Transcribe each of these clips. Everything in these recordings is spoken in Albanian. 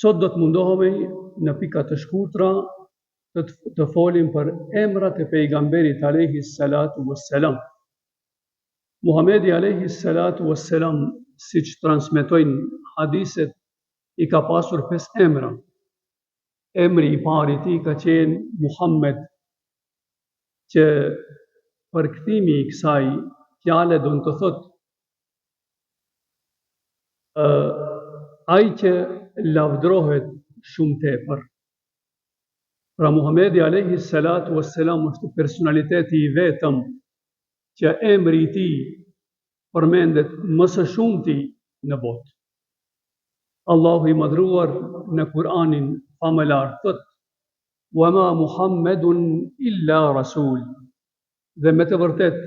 Sot do të mundohemi në pika të shkurtra të folim për emrat e pejgamberit alayhi salatu wassalam. Muhamedi alayhi salatu wassalam, siç transmetojnë hadiset, I ka pasur 5 emra. Emri I parë I tij ka qenë Muhammed, që përkthimi I kësaj fjale do të thotë ai që lavdrohet shumë tepër. Pra Muhamedi alayhi salatu wassalam është personaliteti I vetëm që emri I tij përmendet më së shumti në botë. Allahu I madhruar në Kur'anin famëlar thotë: "Wa ma Muhammedun illa rasul." Dhe me të vërtet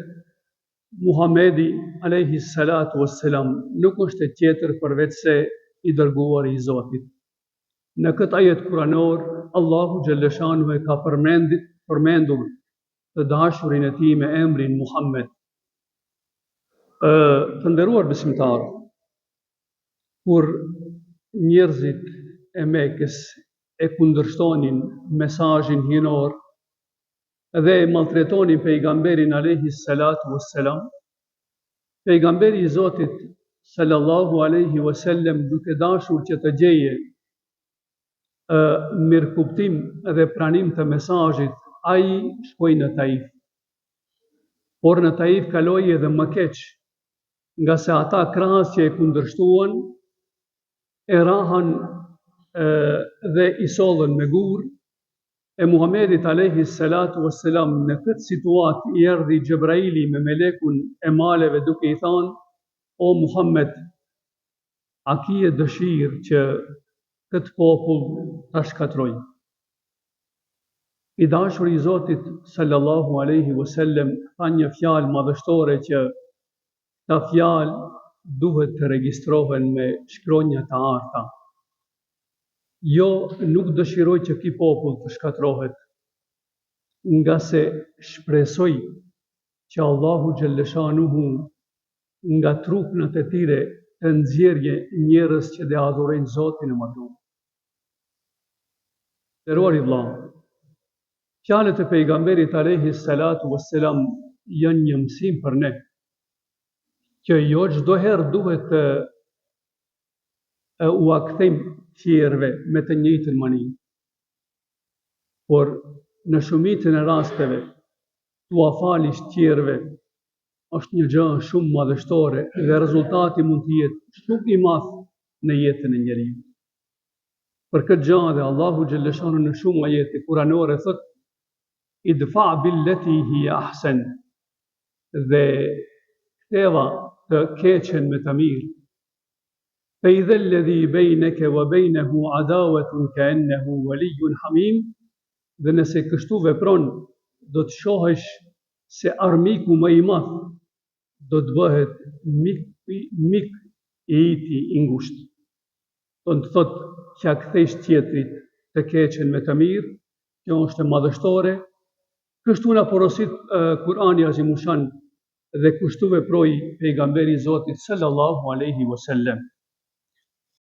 Muhamedi alayhi salatu wassalam nuk është tjetër përveç se I dërguari I Zotit. Në këtë ajet kuranor, Allahu Gjellëshanu e ka përmendur të dashurin e tij me emrin Muhammed. Të nderuar besimtarë, kur njerëzit e Mekës e kundërshtonin mesazhin hyjnor dhe e maltretonin pejgamberin alayhi salatu wassalam, pejgamberi I Zotit sallallahu alaihi wasallam, duke dashur që të gjeje mirëkuptim dhe pranim të mesazhit, ai shkoi në Taif. Por në Taif kaloi edhe më keq, nga se ata krahas që e kundërshtuan e rahan dhe I sollën me gur. E Muhamedit alayhi salatu wassalam në këtë situatë I erdhi Xhebraili me melekun e maleve duke I thënë: "O Muhammed, a ki dëshirë që këtë popull ta shkatroj?" I dashur I Zotit sallallahu alaihi wasallam tha një fjalë madhështore që ta fjalë duhet të registrohen me shkronja të arta. Jo, nuk dëshiroj që ky popull të shkatrohet, nga se shpresoj që Allahu Gjellëshanuhu nga trupnat e tyre të nxjerrje njerëz që dhe adhurojnë Zotin e madhruar. Nderuar I vëlla, fjalët e pejgamberit alayhi salatu wassalam janë një mësim për ne, që jo çdo herë duhet të u akthejmë tjerëve me të njëjtën mani, por në shumicën e rasteve tu afalish tjerëve është një gjë shumë madhështore dhe rezultati mund të jetë shumë I madh në jetën e njeriu. Për këtë gjë dhe Allahu Gjellëshanu në shumë ajete kuranore thotë: "Idfa billati hiya ahsan", dhe ktheva të keqen me të mirë. "Fa idha alladhi baynaka wa baynahu adawatun ka'annahu waliyyun hamim", dhe nëse kështu vepron, do të shohësh se armiku më I madh do të bëhet mik I iti I ngushtë. Do të thotë që a kthesh tjetrit të keqen me të mirë, kjo është madhështore. Kështu na porosit Kurani Azimushan dhe kështu veproi pejgamberi I Zotit sallallahu alaihi wasallam.